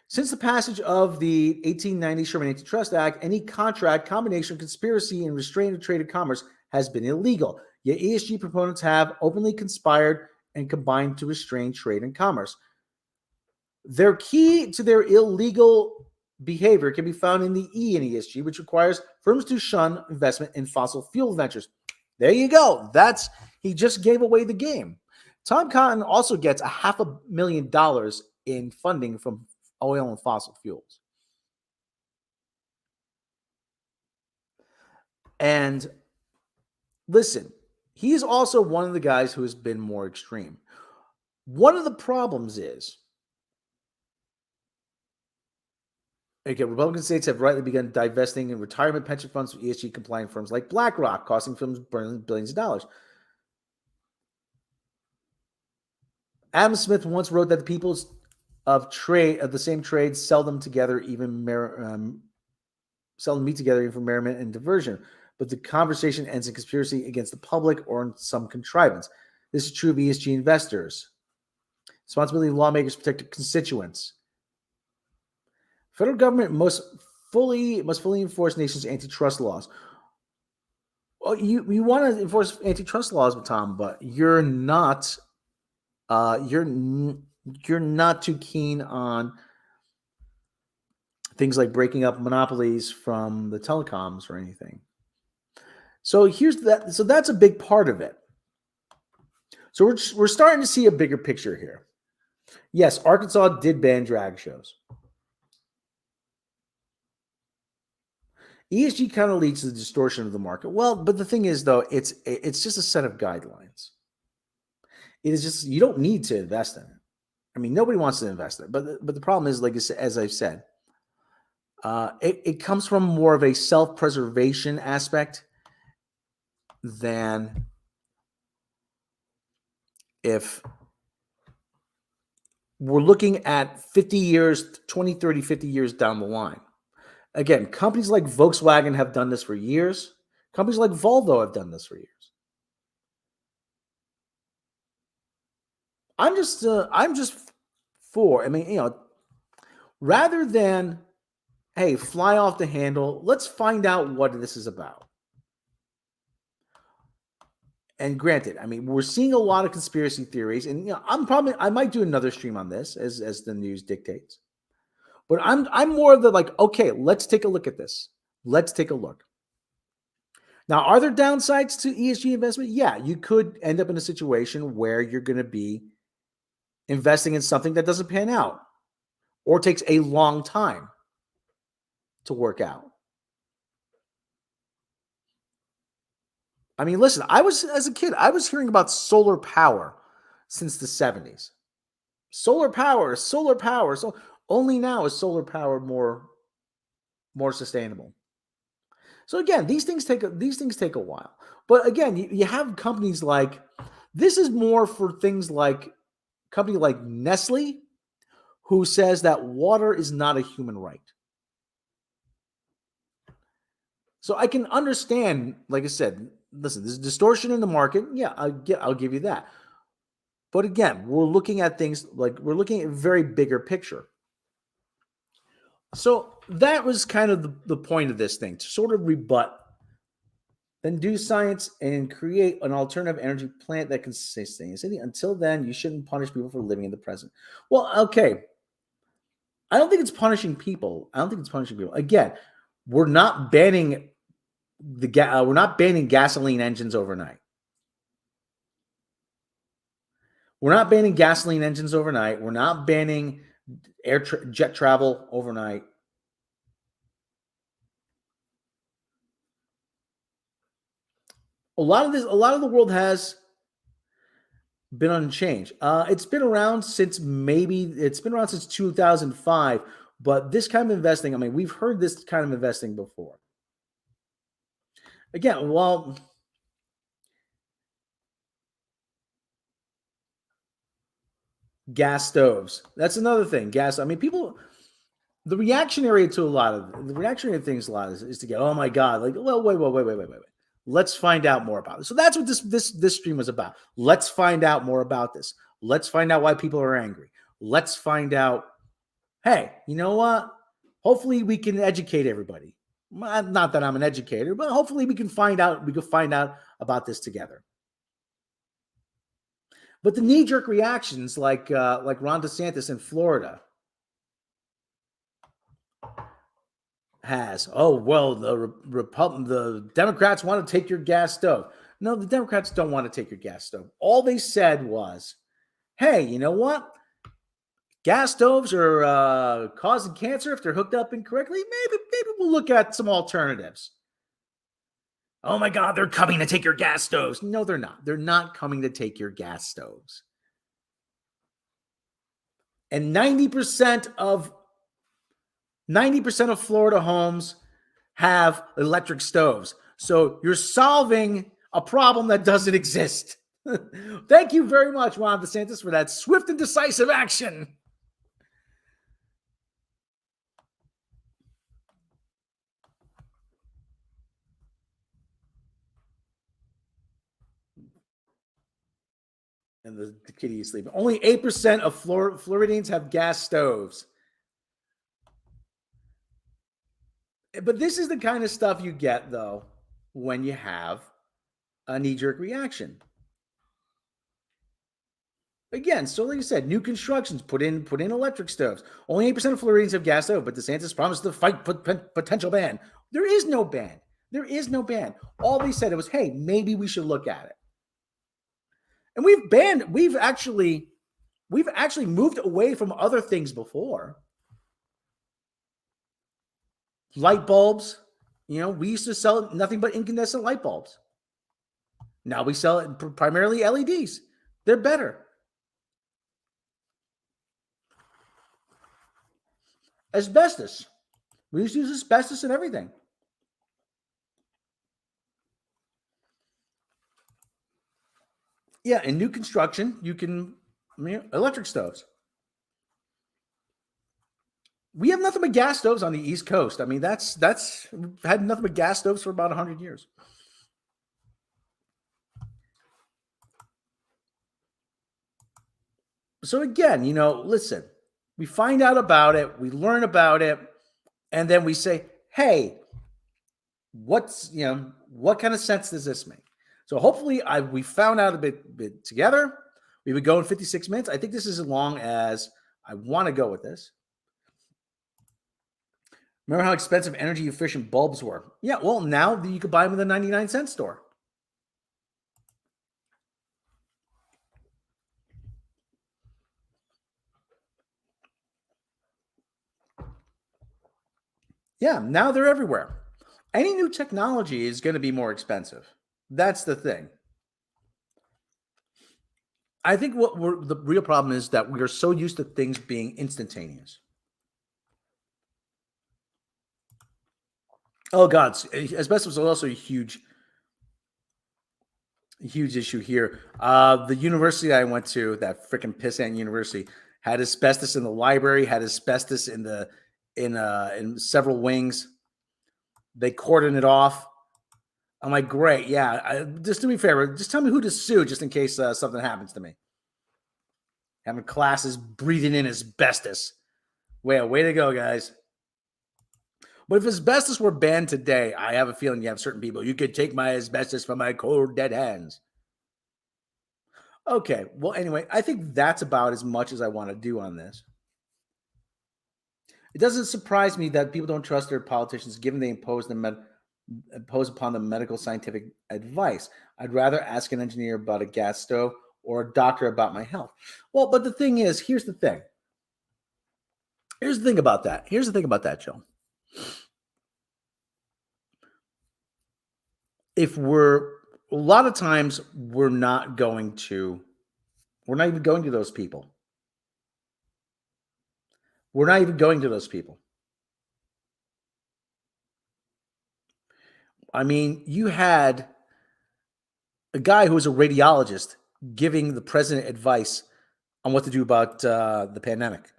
Since the passage of the 1890 Sherman Antitrust Act, any contract, combination, conspiracy, and restraint of trade and commerce has been illegal. Yet ESG proponents have openly conspired and combined to restrain trade and commerce. Their key to their illegal behavior can be found in the E in ESG, which requires firms to shun investment in fossil fuel ventures. There you go. He just gave away the game. Tom Cotton also gets $500,000 in funding from oil and fossil fuels. And listen, he is also one of the guys who has been more extreme. One of the problems is, Republican states have rightly begun divesting in retirement pension funds from ESG compliant firms like BlackRock, costing firms billions of dollars. Adam Smith once wrote that the peoples of the same trade seldom meet together even for merriment and diversion. but the conversation ends in conspiracy against the public or in some contrivance. This is true of ESG investors. Responsibility of lawmakers to protect their constituents. Federal government must fully enforce nation's antitrust laws. Well, you want to enforce antitrust laws, Tom, but you're not not too keen on things like breaking up monopolies from the telecoms or anything. So so that's a big part of it. So we're starting to see a bigger picture here. Yes, Arkansas did ban drag shows. ESG kind of leads to the distortion of the market. Well, but the thing is, though, it's just a set of guidelines. It is just, you don't need to invest in it. I mean, nobody wants to invest in it. But the problem is, like as I've said, it comes from more of a self-preservation aspect than if we're looking at 50 years, 20, 30, 50 years down the line. Again, companies like Volkswagen have done this for years. Companies like Volvo have done this for years. I'm just for, I mean, rather than, hey, fly off the handle, let's find out what this is about. And granted, I mean, we're seeing a lot of conspiracy theories, and I might do another stream on this as the news dictates. But I'm more of the like, okay, let's take a look at this. Let's take a look. Now, are there downsides to ESG investment? Yeah, you could end up in a situation where you're going to be investing in something that doesn't pan out or takes a long time to work out. I mean, listen, as a kid, I was hearing about solar power since the 70s. Solar power. So only now is solar power more sustainable. So again, these things take a while. But again, you have companies like, this is more for things like company like Nestle, who says that water is not a human right. So I can understand, like I said, listen, there's distortion in the market. Yeah, I'll give you that. But again, we're looking at things like we're looking at a very bigger picture. So that was kind of the point of this thing, to sort of rebut, then do science and create an alternative energy plant that can sustain. Until then, you shouldn't punish people for living in the present. Well, okay. I don't think it's punishing people. Again, we're not banning gasoline engines overnight. We're not banning gasoline engines overnight. We're not banning jet travel overnight. A lot of the world has been unchanged. It's been around since 2005, but this kind of investing, I mean, we've heard this kind of investing before. Again, well, gas stoves. That's another thing. Gas. I mean, people. The reactionary things a lot is to get, oh my God, like, well, wait. Let's find out more about it. So that's what this stream was about. Let's find out more about this. Let's find out why people are angry. Let's find out, hey, you know what? Hopefully we can educate everybody. Not that I'm an educator, but hopefully we can find out about this together. But the knee-jerk reactions like Ron DeSantis in Florida has, oh, well, the Democrats want to take your gas stove. No, the Democrats don't want to take your gas stove. All they said was, hey, you know what? Gas stoves are causing cancer if they're hooked up incorrectly. Maybe we'll look at some alternatives. Oh my God, they're coming to take your gas stoves. No, they're not. They're not coming to take your gas stoves. And 90% of Florida homes have electric stoves. So you're solving a problem that doesn't exist. Thank you very much, Ron DeSantis, for that swift and decisive action. And the kitty is sleeping. Only 8% of Floridians have gas stoves. But this is the kind of stuff you get, though, when you have a knee-jerk reaction. Again, so like I said, new constructions put in electric stoves. Only 8% of Floridians have gas stove, but DeSantis promised to fight potential ban. There is no ban. There is no ban. All they said it was, hey, maybe we should look at it. And we've actually moved away from other things before. Light bulbs, we used to sell nothing but incandescent light bulbs. Now we sell it primarily LEDs. They're better. Asbestos. We used to use asbestos in everything. Yeah, in new construction, you can electric stoves. We have nothing but gas stoves on the East Coast. I mean, that's we've had nothing but gas stoves for about 100 years. So again, listen, we find out about it, we learn about it, and then we say, hey, what kind of sense does this make? So hopefully we found out a bit together. We've been going 56 minutes. I think this is as long as I want to go with this. Remember how expensive energy efficient bulbs were? Yeah, well, now you could buy them in the 99-cent store. Yeah, now they're everywhere. Any new technology is going to be more expensive. That's the thing. I think the real problem is that we are so used to things being instantaneous. Oh God, asbestos is also a huge issue here. The university I went to, that freaking pissant university, had asbestos in the library, had asbestos in several wings. They cordoned it off. I'm like, great, yeah. Just to be fair, just tell me who to sue, just in case something happens to me. Having classes breathing in asbestos. Way to go, guys. But if asbestos were banned today, I have a feeling you have certain people. You could take my asbestos from my cold, dead hands. Okay, well, anyway, I think that's about as much as I want to do on this. It doesn't surprise me that people don't trust their politicians, given they impose upon them medical scientific advice. I'd rather ask an engineer about a gas stove or a doctor about my health. Well, but the thing is, here's the thing. Here's the thing about that, Joe. A lot of times we're not even going to those people. We're not even going to those people. I mean, you had a guy who was a radiologist giving the president advice on what to do about the pandemic.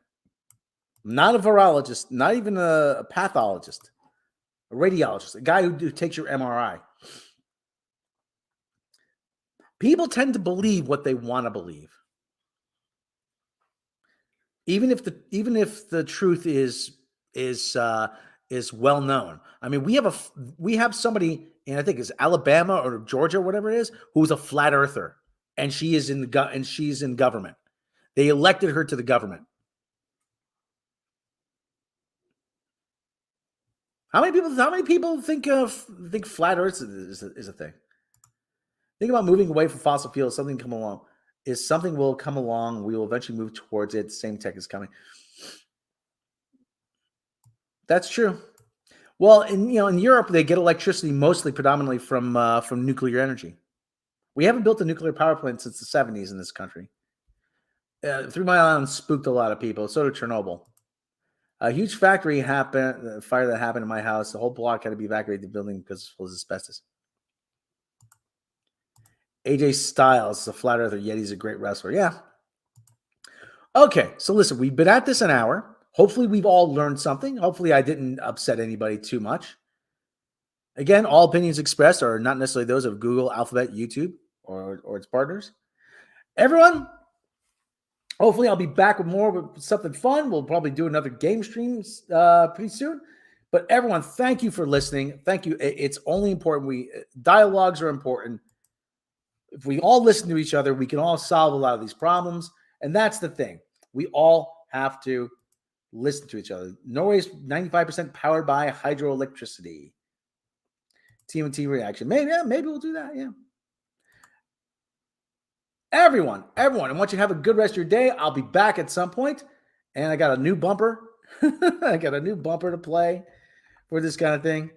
Not a virologist, not even a pathologist, a radiologist, a guy who takes your MRI. People tend to believe what they want to believe, even if the truth is well known. I mean, we have somebody in, I think it's Alabama or Georgia, or whatever it is, who's a flat earther, and she's in government. They elected her to the government. How many people think flat Earth is a thing? Think about moving away from fossil fuels. Something will come along. We will eventually move towards it. The same tech is coming. That's true. Well, in Europe, they get electricity predominantly from nuclear energy. We haven't built a nuclear power plant since the 70s in this country. 3 Mile Island spooked a lot of people. So did Chernobyl. A huge fire that happened in my house. The whole block had to be evacuated the building because it was asbestos. AJ Styles is a flat earther, yet he's a great wrestler. Yeah. Okay, so listen, we've been at this an hour. Hopefully we've all learned something. Hopefully I didn't upset anybody too much. Again, all opinions expressed are not necessarily those of Google, Alphabet, YouTube, or its partners. everyone, hopefully I'll be back with more with something fun. We'll probably do another game streams pretty soon. But everyone, thank you for listening. Thank you. It's only important. Dialogues are important. If we all listen to each other, we can all solve a lot of these problems. And that's the thing. We all have to listen to each other. Norway's 95% powered by hydroelectricity. TMT reaction. Maybe we'll do that. Yeah. Everyone, I want you to have a good rest of your day. I'll be back at some point, and I got a new bumper. I got a new bumper to play for this kind of thing.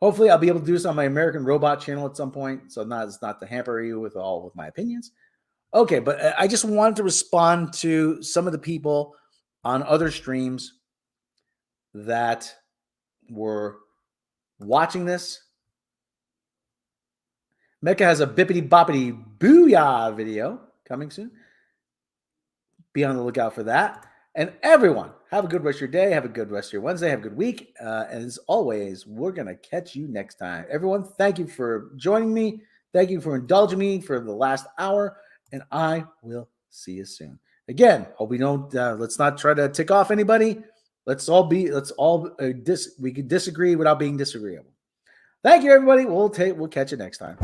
Hopefully, I'll be able to do this on my American Robot channel at some point, so it's not to hamper you with my opinions. Okay, but I just wanted to respond to some of the people on other streams that were watching this. Mecca has a bippity boppity booyah video coming soon. Be on the lookout for that. And everyone, have a good rest of your day. Have a good rest of your Wednesday. Have a good week. And as always, we're going to catch you next time. Everyone, thank you for joining me. Thank you for indulging me for the last hour. And I will see you soon. Again, hope we don't, let's not try to tick off anybody. We can disagree without being disagreeable. Thank you, everybody. We'll catch you next time.